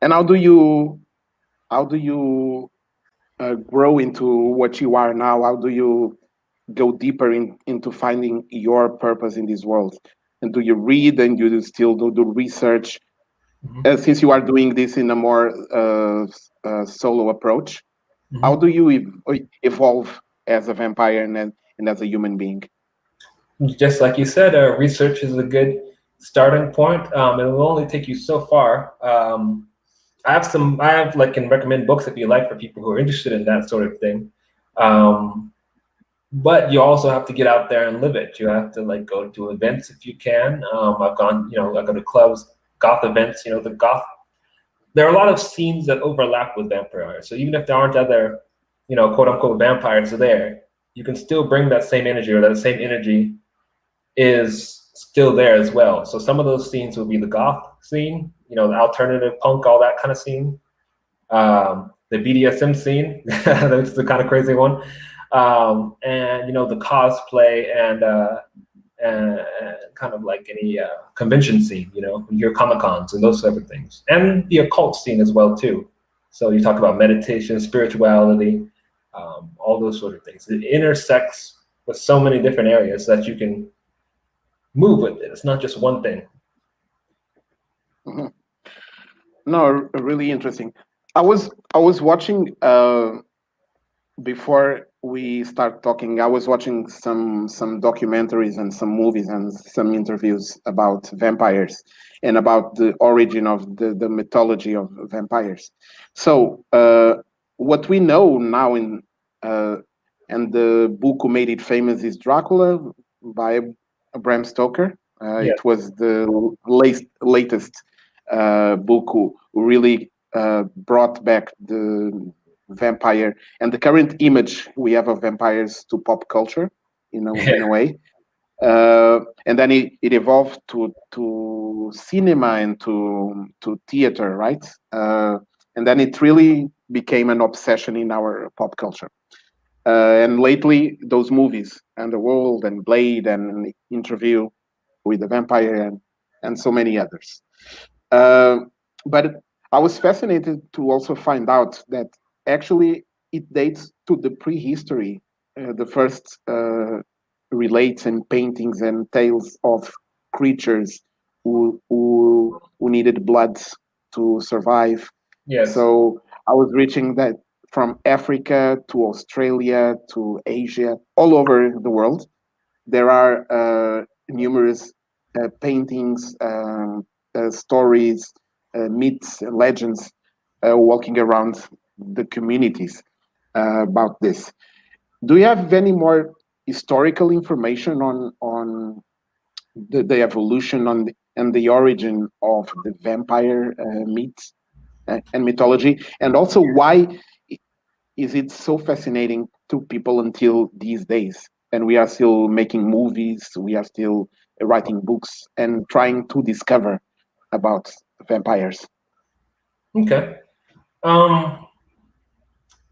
And how do you grow into what you are now? How do you go deeper into finding your purpose in this world? And do you read and you still do research? Mhm. Since you are doing this in a more solo approach, how Mhm. do you evolve as a vampire and as a human being? Just like you said, research is a good starting point. It will only take you so far. I have like can recommend books if you like for people who are interested in that sort of thing. Um, but you also have to get out there and live it. You have to like go to events if you can. I've gone, I go to clubs, goth events. The goth. There are a lot of scenes that overlap with vampires. So even if there aren't other, quote unquote vampires there, you can still bring that same energy, or that same energy is still there as well. So some of those scenes will be the goth scene, the alternative punk, all that kind of scene. The BDSM scene, that's the kind of crazy one, and the cosplay and kind of like any convention scene, your Comic Cons and those type of things, and the occult scene as well too. So you talk about meditation, spirituality, all those sort of things. It intersects with so many different areas that you can move with it. It's not just one thing. Mhm. No, really interesting. I was watching before we start talking. I was watching some documentaries and some movies and some interviews about vampires and about the origin of the mythology of vampires. So what we know now uh, and the book who made it famous is Dracula by Bram Stoker. Yeah. It was the latest book who really brought back the vampire and the current image we have of vampires to pop culture, in a Yeah. way. And then it evolved to cinema and to theater, right? And then it really became an obsession in our pop culture. And lately, those movies, Underworld and Blade and Interview with the Vampire and so many others. Uh, but I was fascinated to also find out that actually it dates to the prehistory. The first relates and paintings and tales of creatures who needed blood to survive. Yes. So I was reaching that from Africa to Australia to Asia, all over the world. There are numerous paintings, stories, myths, and legends walking around the communities about this. Do you have any more historical information on the evolution and the origin of the vampire myths and mythology, and also why is it so fascinating to people until these days? And we are still making movies, we are still writing books and trying to discover about vampires. Okay. Um,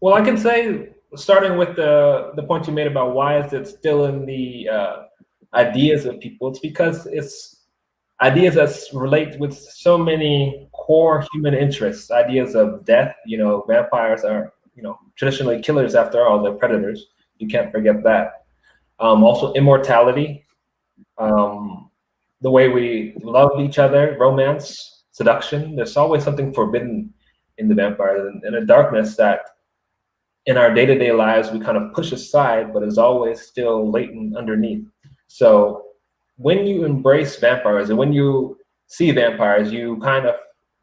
well, I can say, starting with the point you made about why is it still in the ideas of people, it's because it's ideas that relate with so many core human interests. Ideas of death. Vampires are traditionally killers after all. They're predators. You can't forget that. Also, immortality. Um, the way we love each other, romance, seduction. There's always something forbidden in the vampires, and a darkness that in our day-to-day lives we kind of push aside, but is always still latent underneath. So when you embrace vampires and when you see vampires, you kind of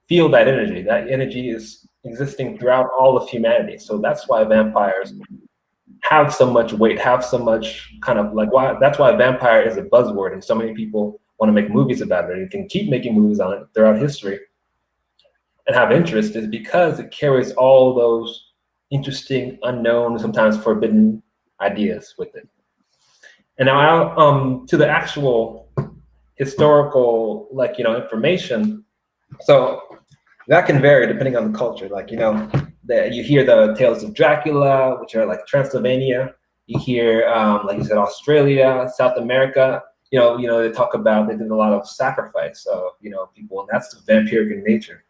feel that energy. That energy is existing throughout all of humanity. So that's why vampires have so much weight, have so much kind of like why that's why vampire is a buzzword and so many people want to make movies about it and can keep making movies on it throughout history and have interest is because it carries all those interesting, unknown, sometimes forbidden ideas with it. And now, to the actual historical, information. So that can vary depending on the culture. That you hear the tales of Dracula, which are like Transylvania. You hear, like you said, Australia, South America. They talk about they did a lot of sacrifice of people, and that's the vampiric in nature.